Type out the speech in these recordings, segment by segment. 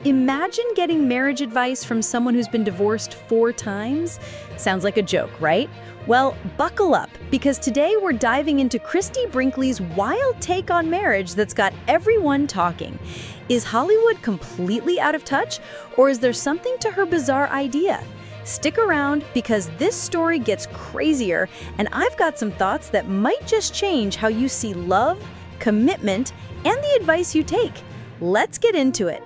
Imagine getting marriage advice from someone who's been divorced 4 times. Sounds like a joke, right? Well, buckle up, because today we're diving into Christie Brinkley's wild take on marriage that's got everyone talking. Is Hollywood completely out of touch, or is there something to her bizarre idea? Stick around, because this story gets crazier, and I've got some thoughts that might just change how you see love, commitment, and the advice you take. Let's get into it.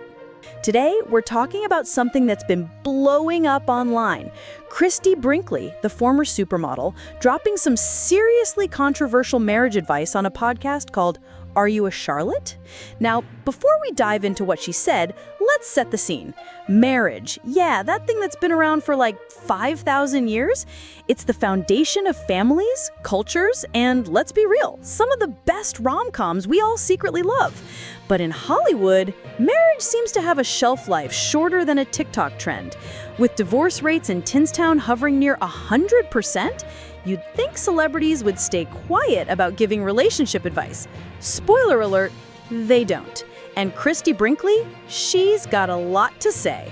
Today, we're talking about something that's been blowing up online. Christie Brinkley, the former supermodel, dropping some seriously controversial marriage advice on a podcast called Are You a Charlotte? Now, before we dive into what she said, let's set the scene. Marriage, yeah, that thing that's been around for like 5,000 years. It's the foundation of families, cultures, and let's be real, some of the best rom-coms we all secretly love. But in Hollywood, marriage seems to have a shelf life shorter than a TikTok trend. With divorce rates in Tinseltown hovering near 100%, you'd think celebrities would stay quiet about giving relationship advice. Spoiler alert, they don't. And Christie Brinkley, she's got a lot to say.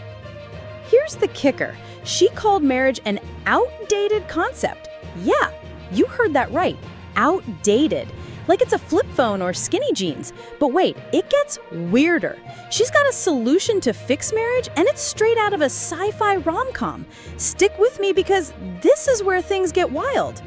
Here's the kicker. She called marriage an outdated concept. Yeah, you heard that right. Outdated. Like it's a flip phone or skinny jeans. But wait, it gets weirder. She's got a solution to fix marriage, and it's straight out of a sci-fi rom-com. Stick with me, because this is where things get wild.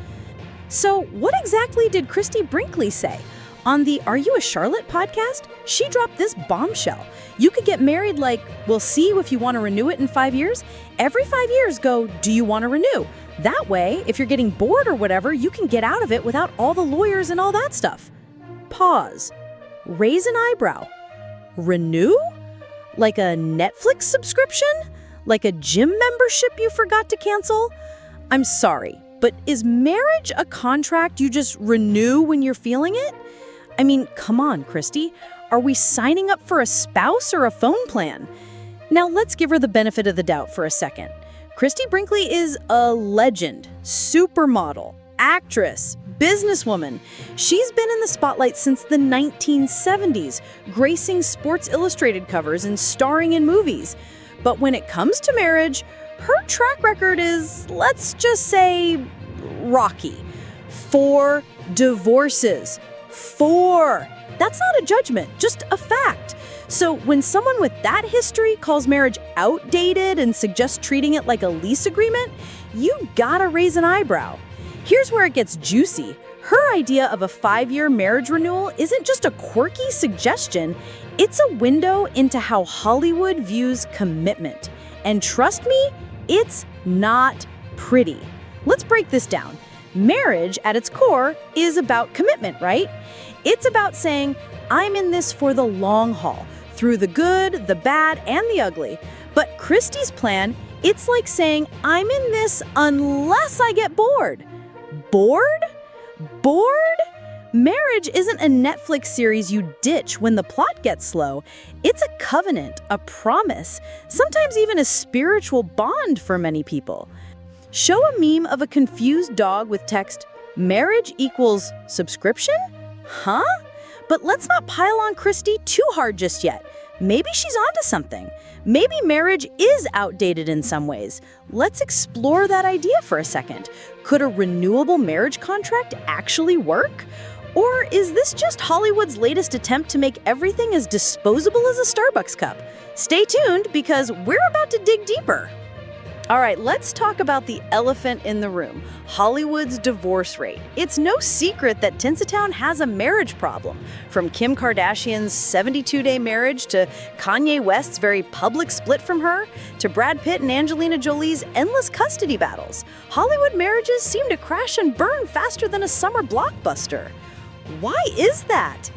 So what exactly did Christie Brinkley say? On the Are You a Charlotte podcast, she dropped this bombshell. You could get married like, we'll see if you want to renew it in 5 years. Every 5 years, go, do you want to renew? That way, if you're getting bored or whatever, you can get out of it without all the lawyers and all that stuff. Pause. Raise an eyebrow. Renew? Like a Netflix subscription? Like a gym membership you forgot to cancel? I'm sorry, but is marriage a contract you just renew when you're feeling it? I mean, come on, Christie. Are we signing up for a spouse or a phone plan? Now let's give her the benefit of the doubt for a second. Christie Brinkley is a legend, supermodel, actress, businesswoman. She's been in the spotlight since the 1970s, gracing Sports Illustrated covers and starring in movies. But when it comes to marriage, her track record is, let's just say, rocky. 4 divorces. 4. That's not a judgment, just a fact. So when someone with that history calls marriage outdated and suggests treating it like a lease agreement, you gotta raise an eyebrow. Here's where it gets juicy. Her idea of a 5-year marriage renewal isn't just a quirky suggestion, it's a window into how Hollywood views commitment. And trust me, it's not pretty. Let's break this down. Marriage, at its core, is about commitment, right? It's about saying, I'm in this for the long haul, through the good, the bad, and the ugly. But Christie's plan, it's like saying, I'm in this unless I get bored. Bored? Bored? Marriage isn't a Netflix series you ditch when the plot gets slow. It's a covenant, a promise, sometimes even a spiritual bond for many people. Show a meme of a confused dog with text, marriage equals subscription? Huh? But let's not pile on Christie too hard just yet. Maybe she's onto something. Maybe marriage is outdated in some ways. Let's explore that idea for a second. Could a renewable marriage contract actually work? Or is this just Hollywood's latest attempt to make everything as disposable as a Starbucks cup? Stay tuned, because we're about to dig deeper. All right, let's talk about the elephant in the room, Hollywood's divorce rate. It's no secret that Tinseltown has a marriage problem. From Kim Kardashian's 72-day marriage to Kanye West's very public split from her, to Brad Pitt and Angelina Jolie's endless custody battles, Hollywood marriages seem to crash and burn faster than a summer blockbuster. Why is that?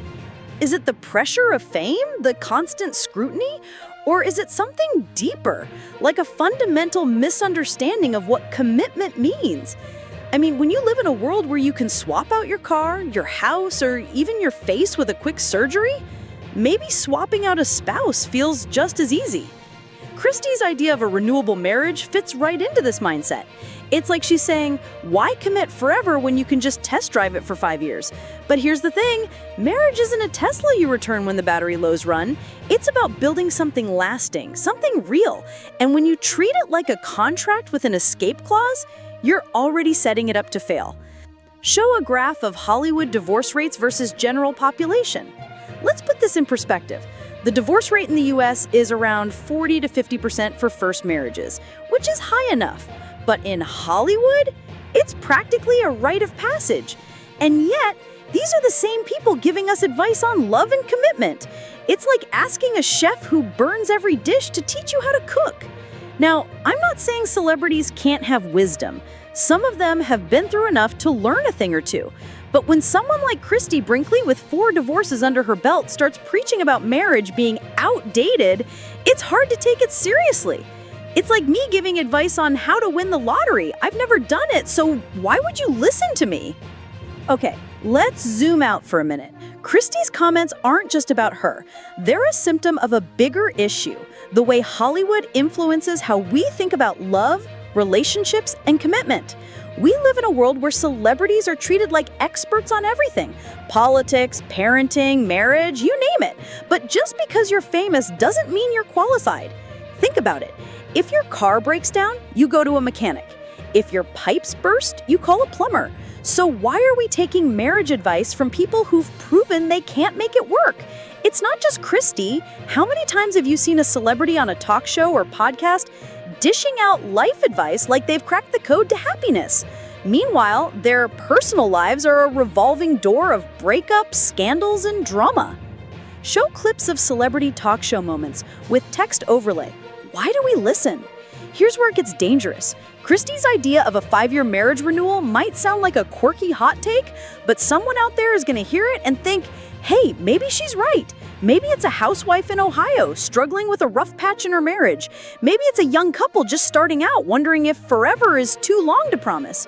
Is it the pressure of fame, the constant scrutiny? Or is it something deeper, like a fundamental misunderstanding of what commitment means? I mean, when you live in a world where you can swap out your car, your house, or even your face with a quick surgery, maybe swapping out a spouse feels just as easy. Christie's idea of a renewable marriage fits right into this mindset. It's like she's saying, why commit forever when you can just test drive it for 5 years? But here's the thing, marriage isn't a Tesla you return when the battery lows run. It's about building something lasting, something real. And when you treat it like a contract with an escape clause, you're already setting it up to fail. Show a graph of Hollywood divorce rates versus general population. Let's put this in perspective. The divorce rate in the US is around 40 to 50% for first marriages, which is high enough. But in Hollywood, it's practically a rite of passage. And yet, these are the same people giving us advice on love and commitment. It's like asking a chef who burns every dish to teach you how to cook. Now, I'm not saying celebrities can't have wisdom. Some of them have been through enough to learn a thing or two. But when someone like Christie Brinkley with 4 divorces under her belt starts preaching about marriage being outdated, it's hard to take it seriously. It's like me giving advice on how to win the lottery. I've never done it, so why would you listen to me? Okay, let's zoom out for a minute. Christie's comments aren't just about her. They're a symptom of a bigger issue, the way Hollywood influences how we think about love, relationships, and commitment. We live in a world where celebrities are treated like experts on everything. Politics, parenting, marriage, you name it. But just because you're famous doesn't mean you're qualified. Think about it. If your car breaks down, you go to a mechanic. If your pipes burst, you call a plumber. So why are we taking marriage advice from people who've proven they can't make it work? It's not just Christie. How many times have you seen a celebrity on a talk show or podcast dishing out life advice like they've cracked the code to happiness? Meanwhile, their personal lives are a revolving door of breakups, scandals, and drama. Show clips of celebrity talk show moments with text overlay. Why do we listen? Here's where it gets dangerous. Christie's idea of a 5-year marriage renewal might sound like a quirky hot take, but someone out there is going to hear it and think, hey, maybe she's right. Maybe it's a housewife in Ohio struggling with a rough patch in her marriage. Maybe it's a young couple just starting out wondering if forever is too long to promise.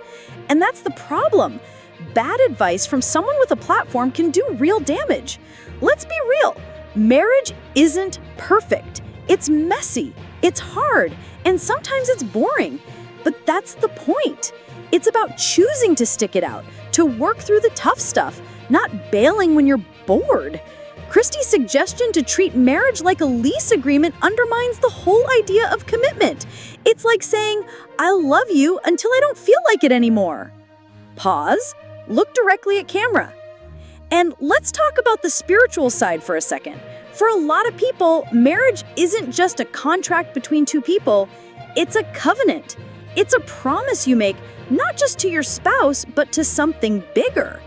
And that's the problem. Bad advice from someone with a platform can do real damage. Let's be real. Marriage isn't perfect. It's messy, it's hard, and sometimes it's boring. But that's the point. It's about choosing to stick it out, to work through the tough stuff, not bailing when you're bored. Christie's suggestion to treat marriage like a lease agreement undermines the whole idea of commitment. It's like saying, I love you until I don't feel like it anymore. Pause, look directly at camera. And let's talk about the spiritual side for a second. For a lot of people, marriage isn't just a contract between two people, it's a covenant. It's a promise you make, not just to your spouse, but to something bigger.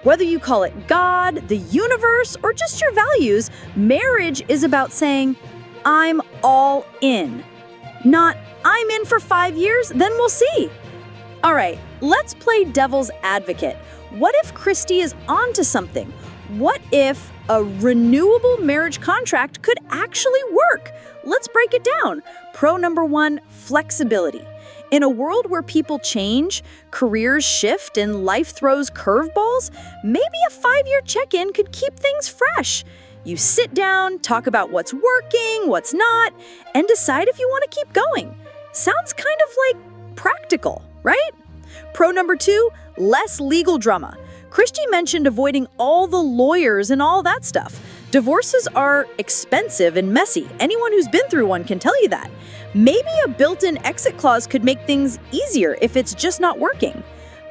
Whether you call it God, the universe, or just your values, marriage is about saying, I'm all in. Not, I'm in for 5 years, then we'll see. All right, let's play devil's advocate. What if Christie is onto something? What if a renewable marriage contract could actually work? Let's break it down. Pro number 1, flexibility. In a world where people change, careers shift, and life throws curveballs, maybe a 5-year check-in could keep things fresh. You sit down, talk about what's working, what's not, and decide if you want to keep going. Sounds kind of like practical, right? Pro number 2, less legal drama. Christie mentioned avoiding all the lawyers and all that stuff. Divorces are expensive and messy. Anyone who's been through one can tell you that. Maybe a built-in exit clause could make things easier if it's just not working.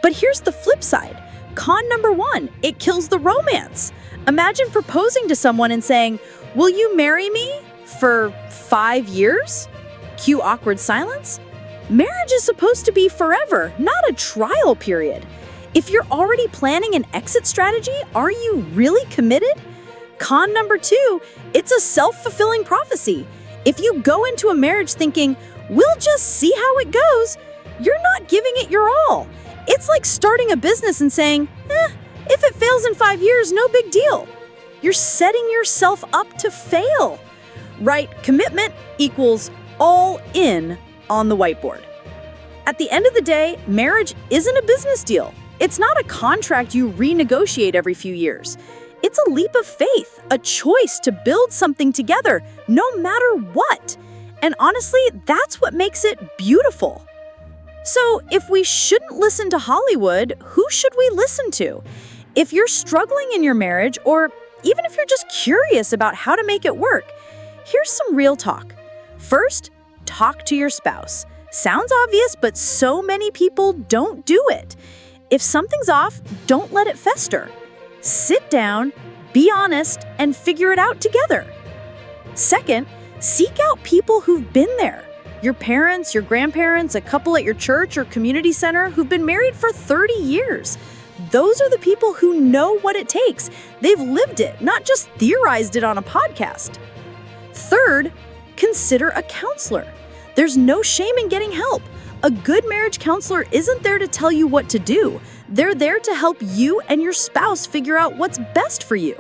But here's the flip side. Con number 1, it kills the romance. Imagine proposing to someone and saying, will you marry me for 5 years? Cue awkward silence. Marriage is supposed to be forever, not a trial period. If you're already planning an exit strategy, are you really committed? Con number 2, it's a self-fulfilling prophecy. If you go into a marriage thinking, we'll just see how it goes, you're not giving it your all. It's like starting a business and saying, if it fails in 5 years, no big deal. You're setting yourself up to fail. Right commitment equals all in on the whiteboard. At the end of the day, marriage isn't a business deal. It's not a contract you renegotiate every few years. It's a leap of faith, a choice to build something together, no matter what. And honestly, that's what makes it beautiful. So, if we shouldn't listen to Hollywood, who should we listen to? If you're struggling in your marriage, or even if you're just curious about how to make it work, here's some real talk. First, talk to your spouse. Sounds obvious, but so many people don't do it. If something's off, don't let it fester. Sit down, be honest, and figure it out together. Second, seek out people who've been there. Your parents, your grandparents, a couple at your church or community center who've been married for 30 years. Those are the people who know what it takes. They've lived it, not just theorized it on a podcast. Third, consider a counselor. There's no shame in getting help. A good marriage counselor isn't there to tell you what to do. They're there to help you and your spouse figure out what's best for you.